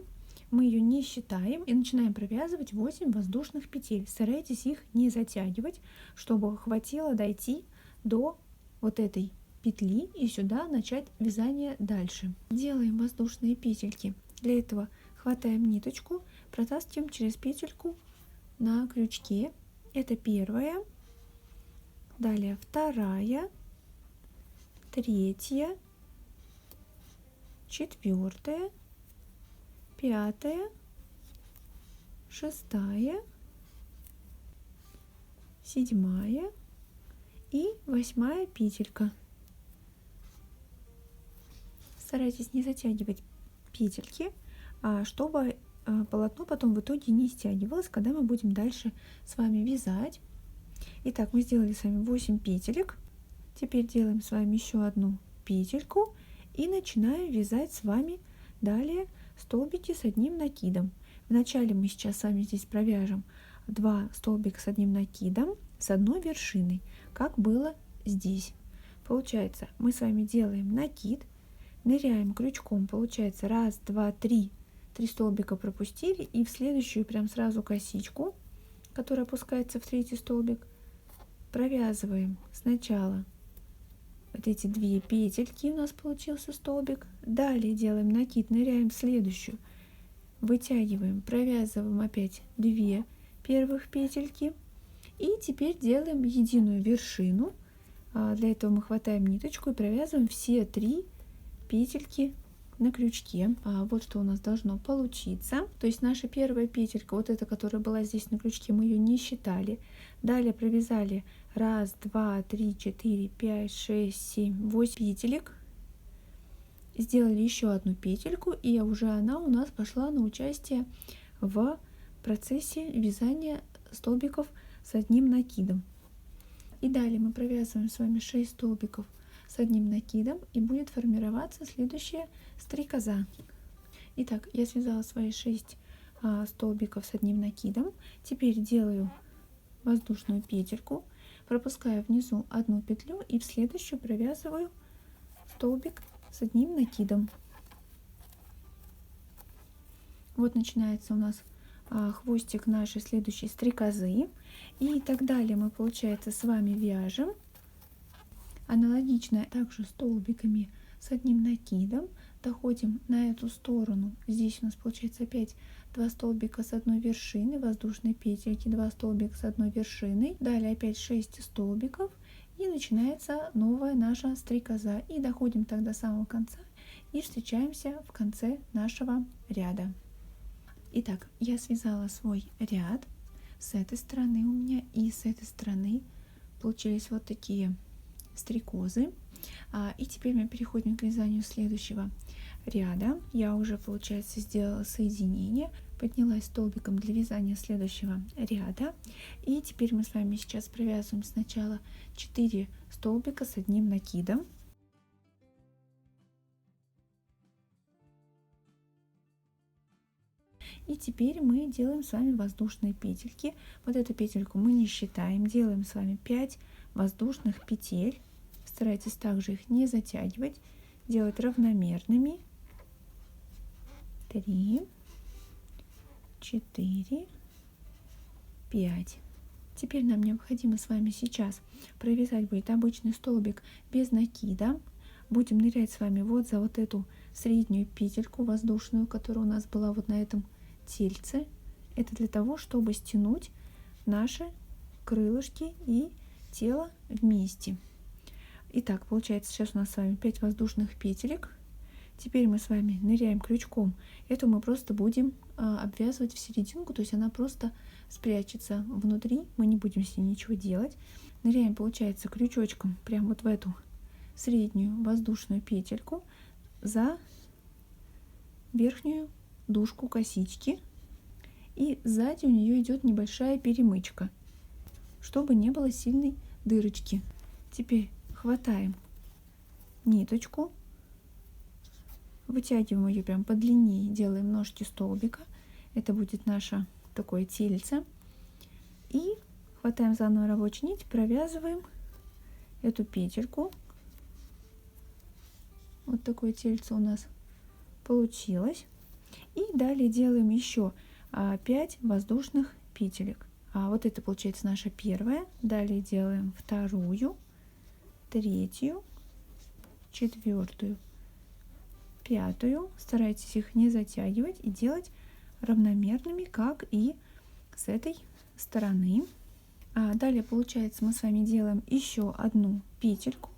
Мы ее не считаем и начинаем провязывать 8 воздушных петель. Старайтесь их не затягивать, чтобы хватило дойти до вот этой петли и сюда начать вязание дальше. Делаем воздушные петельки. Для этого хватаем ниточку, протаскиваем через петельку на крючке. Это первая, далее 2, 3, 4, 5, 6, 7 и 8 петелька. Старайтесь не затягивать петельки, чтобы полотно потом в итоге не стягивалось, когда мы будем дальше с вами вязать. Итак, мы сделали с вами 8 петелек. Теперь делаем с вами еще одну петельку и начинаем вязать с вами далее столбики с одним накидом. Вначале мы сейчас с вами здесь провяжем 2 столбика с одним накидом с одной вершиной, как было здесь. Получается, мы с вами делаем накид, ныряем крючком, получается 1, 2, 3 столбика пропустили, и в следующую прям сразу косичку, которая опускается в 3-й столбик, провязываем сначала вот эти 2 петельки, у нас получился столбик. Далее делаем накид, ныряем в следующую, вытягиваем, провязываем опять 2 первых петельки. И теперь делаем единую вершину. Для этого мы хватаем ниточку и провязываем все 3 петельки на крючке. Вот что у нас должно получиться. То есть наша первая петелька, вот эта, которая была здесь на крючке, мы ее не считали. Далее провязали 1, 2, 3, 4, 5, 6, 7, 8 петелек. Сделали еще одну петельку, и уже она у нас пошла на участие в процессе вязания столбиков с одним накидом. И далее мы провязываем с вами 6 столбиков с одним накидом, и будет формироваться следующая стрекоза. Итак, я связала свои 6 столбиков с одним накидом. Теперь делаю воздушную петельку, пропускаю внизу одну петлю и в следующую провязываю столбик с одним накидом. Вот начинается у нас хвостик нашей следующей стрекозы. И так далее мы, получается, с вами вяжем аналогично также столбиками с одним накидом. Доходим на эту сторону. Здесь у нас получается опять 2 столбика с одной вершины, воздушной петельки, 2 столбика с одной вершиной. Далее опять 6 столбиков. И начинается новая наша стрекоза. И доходим тогда до самого конца и встречаемся в конце нашего ряда. Итак, я связала свой ряд. С этой стороны у меня и с этой стороны получились вот такие стрекозы. И теперь мы переходим к вязанию следующего ряда. Я уже, получается, сделала соединение, поднялась столбиком для вязания следующего ряда. И теперь мы с вами сейчас провязываем сначала 4 столбика с одним накидом. И теперь мы делаем с вами воздушные петельки. Вот эту петельку мы не считаем. Делаем с вами 5 воздушных петель. Старайтесь также их не затягивать. Делать равномерными. 3, 4, 5. Теперь нам необходимо с вами сейчас провязать будет обычный столбик без накида. Будем нырять с вами вот за вот эту среднюю петельку воздушную, которая у нас была вот на этом тельце. Это для того, чтобы стянуть наши крылышки и тело вместе. Итак, получается, сейчас у нас с вами 5 воздушных петелек. Теперь мы с вами ныряем крючком. Эту мы просто будем обвязывать в серединку, то есть она просто спрячется внутри, мы не будем с ней ничего делать. Ныряем, получается, крючочком прямо вот в эту среднюю воздушную петельку за верхнюю дужку косички, и сзади у нее идет небольшая перемычка, чтобы не было сильной дырочки. Теперь хватаем ниточку, вытягиваем ее прям подлиннее, делаем ножки столбика, это будет наше такое тельце, и хватаем заново рабочую нить, провязываем эту петельку. Вот такое тельце у нас получилось. И далее делаем еще 5 воздушных петелек. Вот это получается наша первая. Далее делаем вторую, третью, четвертую, пятую. Старайтесь их не затягивать и делать равномерными, как и с этой стороны. Далее, получается, мы с вами делаем еще одну петельку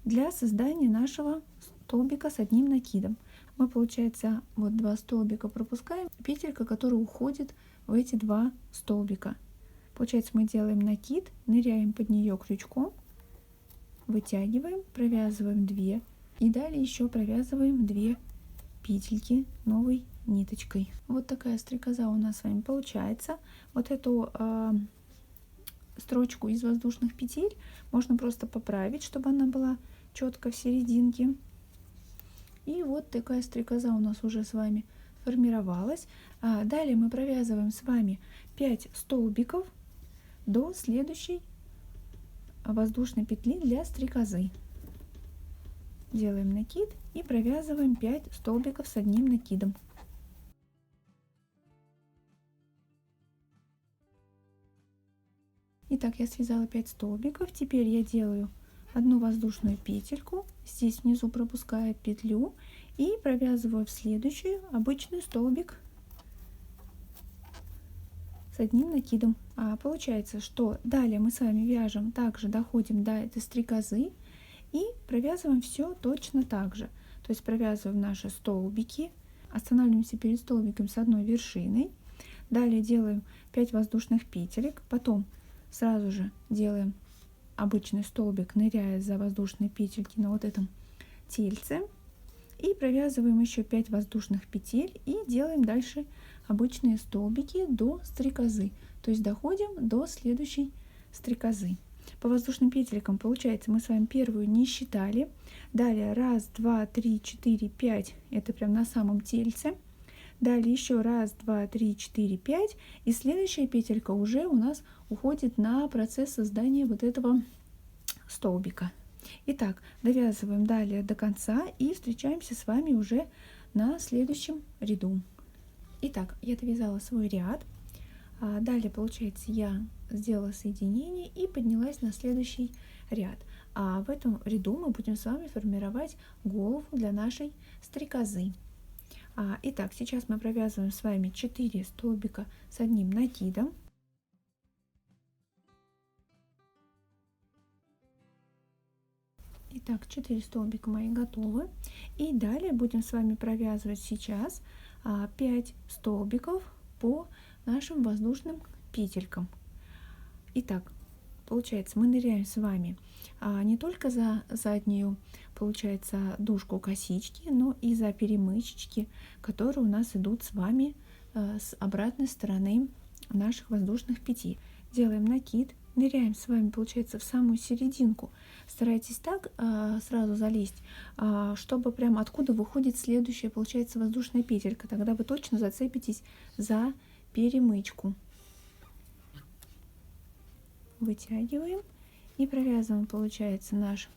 для создания нашего столбика с одним накидом. Мы, получается, вот 2 столбика пропускаем, петелька, которая уходит в эти 2 столбика. Получается, мы делаем накид, ныряем под нее крючком, вытягиваем, провязываем 2, и далее еще провязываем 2 петельки новой ниточкой. Вот такая стрекоза у нас с вами получается. Вот эту строчку из воздушных петель можно просто поправить, чтобы она была четко в серединке. И вот такая стрекоза у нас уже с вами формировалась. Далее мы провязываем с вами 5 столбиков до следующей воздушной петли для стрекозы. Делаем накид и провязываем 5 столбиков с одним накидом. Итак, я связала 5 столбиков. Теперь я делаю одну воздушную петельку, здесь внизу пропускаю петлю и провязываю в следующую обычный столбик с одним накидом. Получается, что далее мы с вами вяжем, также доходим до этой стрекозы и провязываем все точно так же. То есть провязываем наши столбики, останавливаемся перед столбиком с одной вершиной, далее делаем 5 воздушных петелек, потом сразу же делаем обычный столбик, ныряя за воздушные петельки на вот этом тельце, и провязываем еще 5 воздушных петель и делаем дальше обычные столбики до стрекозы, то есть доходим до следующей стрекозы. По воздушным петелькам получается, мы с вами первую не считали, далее 1, 2, 3, 4, 5, это прям на самом тельце, далее еще 1, 2, 3, 4, 5, и следующая петелька уже у нас уходит на процесс создания вот этого столбика. Итак, довязываем далее до конца и встречаемся с вами уже на следующем ряду. Итак, я довязала свой ряд. Далее, получается, я сделала соединение и поднялась на следующий ряд. А в этом ряду мы будем с вами формировать голову для нашей стрекозы. Итак, сейчас мы провязываем с вами 4 столбика с одним накидом. Итак, 4 столбика мои готовы. И далее будем с вами провязывать сейчас 5 столбиков по нашим воздушным петелькам. Итак, получается, мы ныряем с вами не только за заднюю, получается, дужку косички, но и за перемычечки, которые у нас идут с вами с обратной стороны наших воздушных петель. Делаем накид, ныряем с вами, получается, в самую серединку. Старайтесь так сразу залезть, чтобы прям откуда выходит следующая, получается, воздушная петелька. Тогда вы точно зацепитесь за перемычку. Вытягиваем и провязываем, получается, наш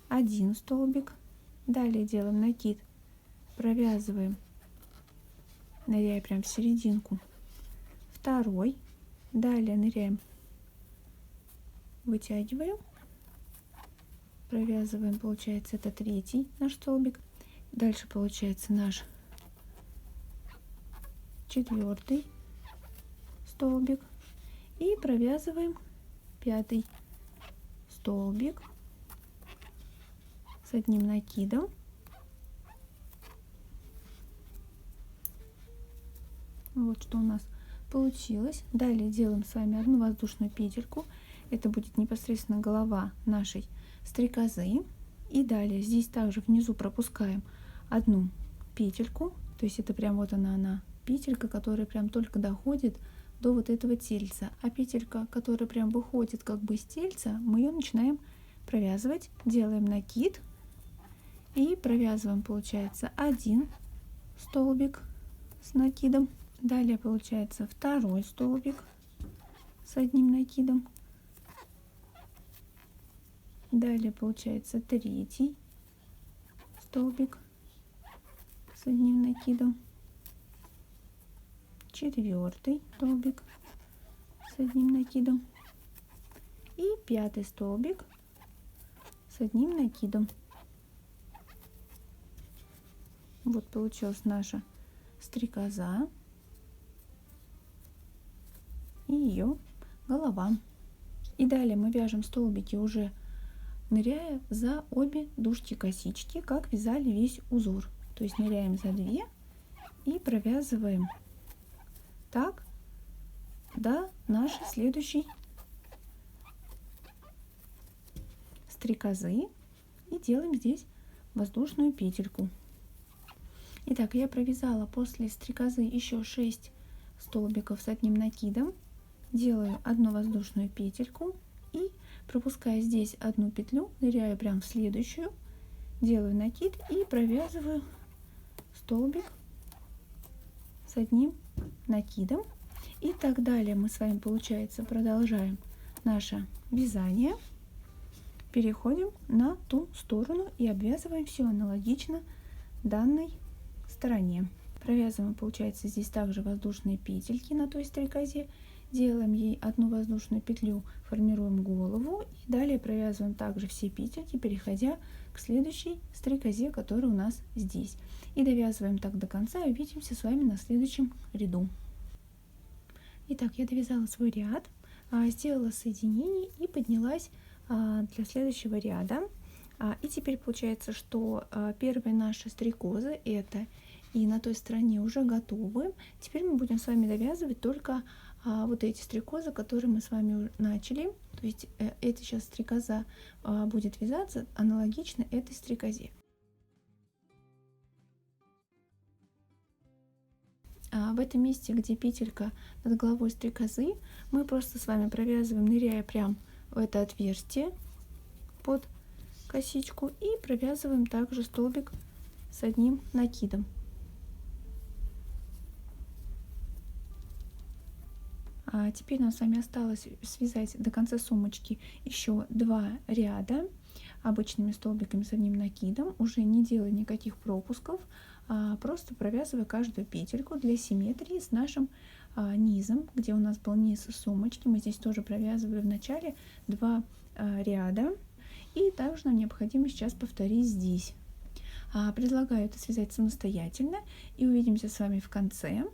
один столбик. Далее делаем накид, провязываем, ныряя прям в серединку, второй. Далее ныряем, вытягиваем, провязываем, получается, это третий наш столбик. Дальше получается наш четвертый столбик и провязываем пятый столбик с одним накидом. Вот что у нас получилось. Далее делаем с вами одну воздушную петельку. Это будет непосредственно голова нашей стрекозы. И далее здесь также внизу пропускаем одну петельку. То есть это прям вот она петелька, которая прям только доходит до вот этого тельца. А петелька, которая прям выходит как бы из тельца, мы ее начинаем провязывать. Делаем накид и провязываем, получается, один столбик с накидом. Далее получается второй столбик с одним накидом. Далее получается третий столбик с одним накидом. Четвертый столбик с одним накидом. И пятый столбик с одним накидом. Вот получилась наша стрекоза и ее голова. И далее мы вяжем столбики, уже ныряя за обе дужки косички, как вязали весь узор. То есть ныряем за 2 и провязываем так до нашей следующей стрекозы и делаем здесь воздушную петельку. Итак, я провязала после стрекозы еще 6 столбиков с одним накидом. Делаю одну воздушную петельку и, пропуская здесь одну петлю, ныряю прям в следующую, делаю накид и провязываю столбик с одним накидом. И так далее мы с вами, получается, продолжаем наше вязание. Переходим на ту сторону и обвязываем все аналогично данной стороне. Провязываем, получается, здесь также воздушные петельки на той стрекозе. Делаем ей одну воздушную петлю, формируем голову. И далее провязываем также все петельки, переходя к следующей стрекозе, которая у нас здесь. И довязываем так до конца. И увидимся с вами на следующем ряду. Итак, я довязала свой ряд, сделала соединение и поднялась для следующего ряда. И теперь получается, что первые наши стрекозы это и на той стороне уже готовы. Теперь мы будем с вами довязывать только вот эти стрекозы, которые мы с вами начали. То есть эта сейчас стрекоза будет вязаться аналогично этой стрекозе. В этом месте, где петелька над головой стрекозы, мы просто с вами провязываем, ныряя прям в это отверстие под косичку, и провязываем также столбик с одним накидом. Теперь нам с вами осталось связать до конца сумочки еще 2 ряда обычными столбиками с одним накидом, уже не делая никаких пропусков, просто провязывая каждую петельку для симметрии с нашим низом, где у нас был низ сумочки. Мы здесь тоже провязывали в начале 2 ряда, и также нам необходимо сейчас повторить здесь. Предлагаю это связать самостоятельно, и увидимся с вами в конце.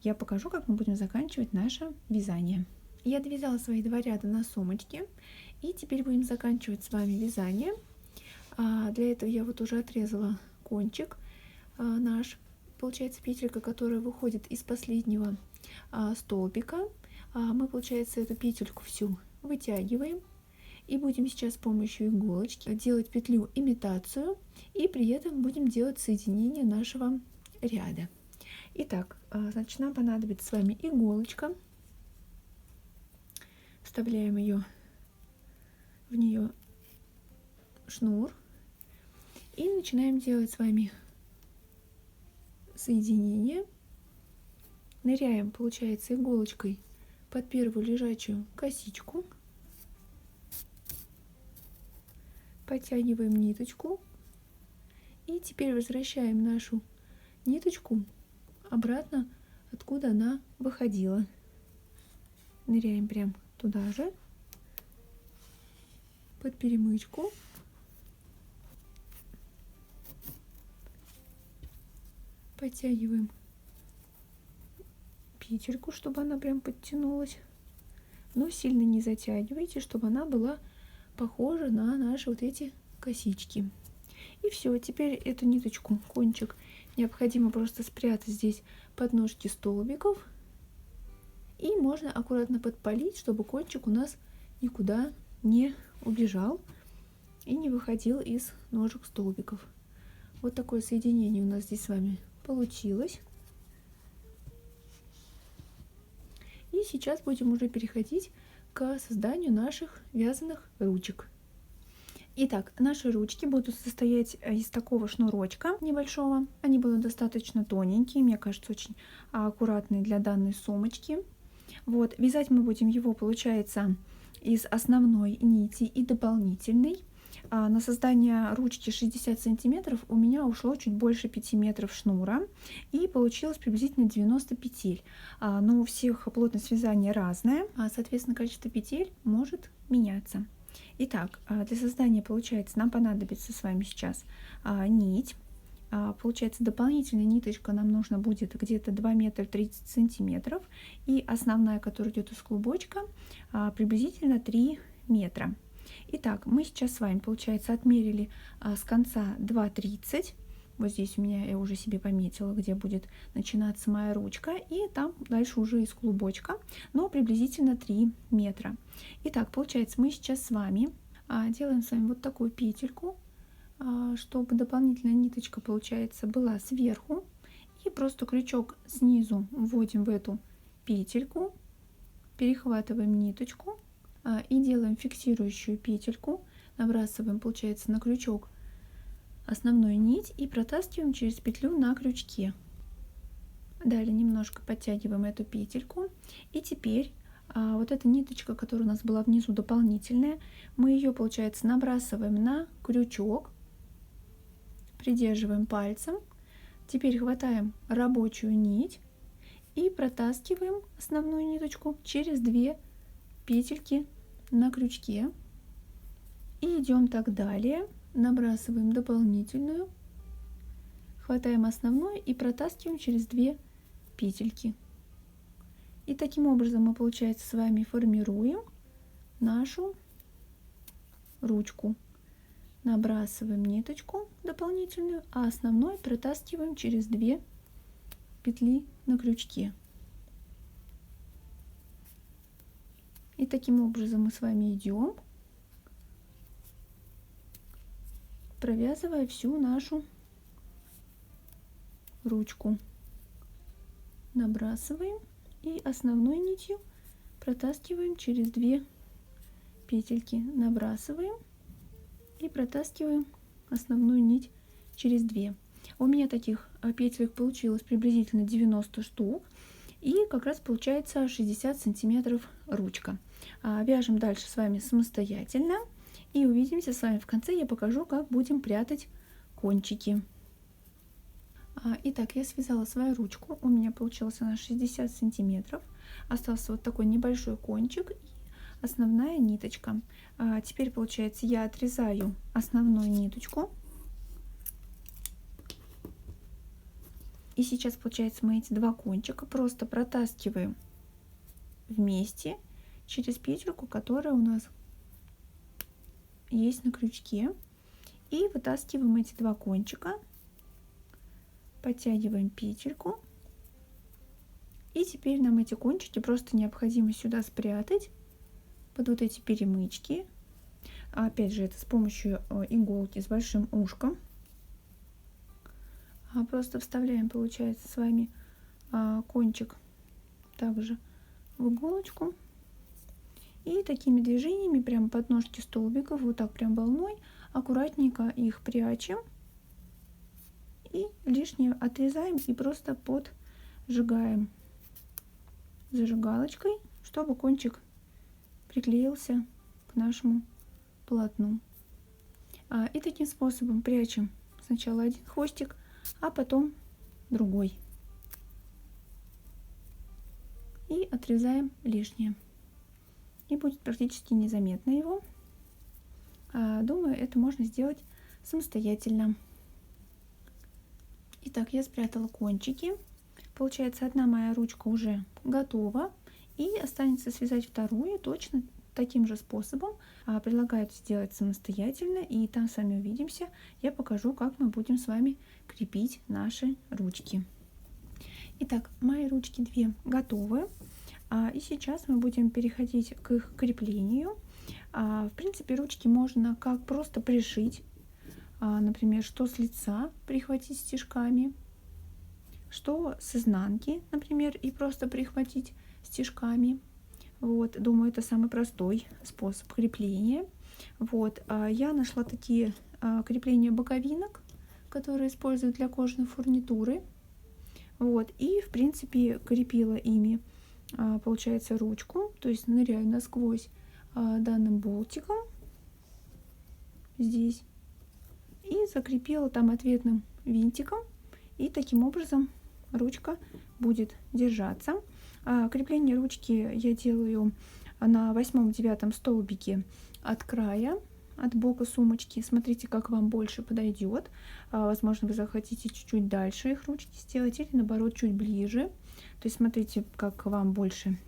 Я покажу, как мы будем заканчивать наше вязание. Я довязала свои 2 ряда на сумочке, и теперь будем заканчивать с вами вязание. Для этого я вот уже отрезала кончик наш, получается петелька, которая выходит из последнего столбика. Мы, получается, эту петельку всю вытягиваем и будем сейчас с помощью иголочки делать петлю имитацию, и при этом будем делать соединение нашего ряда. Итак, значит, нам понадобится с вами иголочка. Вставляем ее в нее шнур и начинаем делать с вами соединение. Ныряем, получается, иголочкой под первую лежачую косичку, подтягиваем ниточку и теперь возвращаем нашу ниточку обратно, откуда она выходила. Ныряем прям туда же, под перемычку. Подтягиваем петельку, чтобы она прям подтянулась, но сильно не затягивайте, чтобы она была похожа на наши вот эти косички. И все, теперь эту ниточку, кончик, необходимо просто спрятать здесь под ножки столбиков, и можно аккуратно подпалить, чтобы кончик у нас никуда не убежал и не выходил из ножек столбиков. Вот такое соединение у нас здесь с вами получилось. И сейчас будем уже переходить к созданию наших вязаных ручек. Итак, наши ручки будут состоять из такого шнурочка небольшого. Они будут достаточно тоненькие, мне кажется, очень аккуратные для данной сумочки. Вот, вязать мы будем его, получается, из основной нити и дополнительной. На создание ручки 60 сантиметров у меня ушло чуть больше 5 метров шнура, и получилось приблизительно 90 петель. Но у всех плотность вязания разная, соответственно, количество петель может меняться. Итак, для создания, получается, нам понадобится с вами сейчас нить. Получается, дополнительная ниточка нам нужно будет где-то 2 метра 30 сантиметров, и основная, которая идет из клубочка, приблизительно 3 метра. Итак, мы сейчас с вами, получается, отмерили с конца 2,30. Вот здесь у меня я уже себе пометила, где будет начинаться моя ручка, и там дальше уже из клубочка, но приблизительно 3 метра. Итак, получается, мы сейчас с вами делаем с вами вот такую петельку, чтобы дополнительная ниточка, получается, была сверху. И просто крючок снизу вводим в эту петельку, перехватываем ниточку и делаем фиксирующую петельку, набрасываем, получается, на крючок основную нить и протаскиваем через петлю на крючке. Далее немножко подтягиваем эту петельку, и теперь вот эта ниточка, которая у нас была внизу дополнительная, мы ее, получается, набрасываем на крючок, придерживаем пальцем, теперь хватаем рабочую нить и протаскиваем основную ниточку через 2 петельки на крючке. И идем так далее, набрасываем дополнительную, хватаем основную и протаскиваем через 2 петельки. И таким образом мы, получается, с вами формируем нашу ручку. Набрасываем ниточку дополнительную, а основной протаскиваем через 2 петли на крючке. И таким образом мы с вами идем, провязывая всю нашу ручку. Набрасываем и основной нитью протаскиваем через 2 петельки. Набрасываем и протаскиваем основную нить через 2. У меня таких петелек получилось приблизительно 90 штук. И как раз получается 60 сантиметров ручка. Вяжем дальше с вами самостоятельно. И увидимся с вами в конце. Я покажу, как будем прятать кончики. Итак, я связала свою ручку. У меня получилась она 60 сантиметров. Остался вот такой небольшой кончик и основная ниточка. Теперь, получается, я отрезаю основную ниточку. И сейчас, получается, мы эти 2 кончика просто протаскиваем вместе через петельку, которая у нас есть на крючке. И вытаскиваем эти 2 кончика. Подтягиваем петельку. И теперь нам эти кончики просто необходимо сюда спрятать под вот эти перемычки. Опять же, это с помощью иголки с большим ушком. Просто вставляем, получается, с вами кончик также в иголочку. И такими движениями прямо под ножки столбиков, вот так прям волной, аккуратненько их прячем. И лишнее отрезаем и просто поджигаем зажигалочкой, чтобы кончик приклеился к нашему полотну. И таким способом прячем сначала один хвостик, а потом другой. И отрезаем лишнее. И будет практически незаметно его. Думаю, это можно сделать самостоятельно. Итак, я спрятала кончики. Получается, одна моя ручка уже готова. И останется связать вторую точно таким же способом. Предлагаю это сделать самостоятельно. И там с вами увидимся. Я покажу, как мы будем с вами крепить наши ручки. Итак, мои ручки 2 готовы. И сейчас мы будем переходить к их креплению. В принципе, ручки можно как просто пришить. Например, что с лица прихватить стежками, что с изнанки, например, и просто прихватить стежками. Вот, думаю, это самый простой способ крепления. Вот, я нашла такие крепления боковинок, которые используют для кожаной фурнитуры. Вот, и, в принципе, крепила ими, получается, ручку, то есть ныряю насквозь данным болтиком здесь. И закрепила там ответным винтиком. И таким образом ручка будет держаться. Крепление ручки я делаю на 8-9 столбике от края, от бока сумочки. Смотрите, как вам больше подойдет. Возможно, вы захотите чуть-чуть дальше их ручки сделать или наоборот чуть ближе. То есть смотрите, как вам больше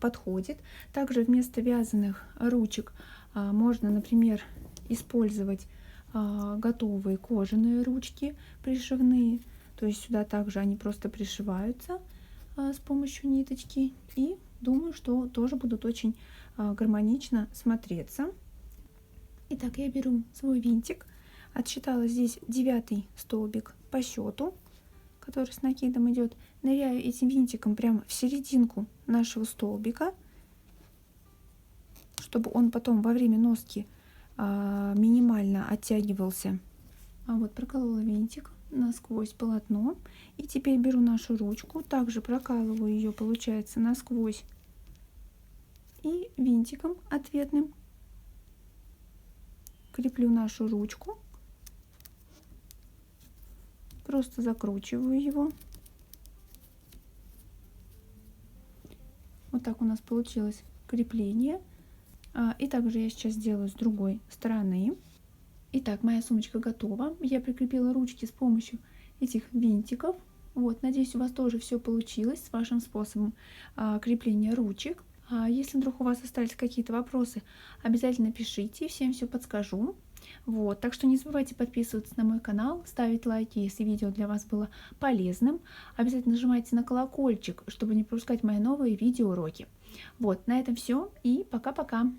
подходит. Также вместо вязаных ручек можно, например, использовать готовые кожаные ручки пришивные. То есть сюда также они просто пришиваются с помощью ниточки. И думаю, что тоже будут очень гармонично смотреться. Итак, я беру свой винтик. Отсчитала здесь 9 столбик по счету. который с накидом идет, ныряю этим винтиком прямо в серединку нашего столбика, чтобы он потом во время носки минимально оттягивался. А вот проколола винтик насквозь полотно. И теперь беру нашу ручку, также прокалываю ее, получается, насквозь. И винтиком ответным креплю нашу ручку. Просто закручиваю его. Вот так у нас получилось крепление. И также я сейчас сделаю с другой стороны. Итак, моя сумочка готова. Я прикрепила ручки с помощью этих винтиков. Вот, надеюсь, у вас тоже все получилось с вашим способом крепления ручек. Если вдруг у вас остались какие-то вопросы, обязательно пишите, всем все подскажу. Вот, так что не забывайте подписываться на мой канал, ставить лайки, если видео для вас было полезным. Обязательно нажимайте на колокольчик, чтобы не пропускать мои новые видеоуроки. Вот, на этом все и пока-пока.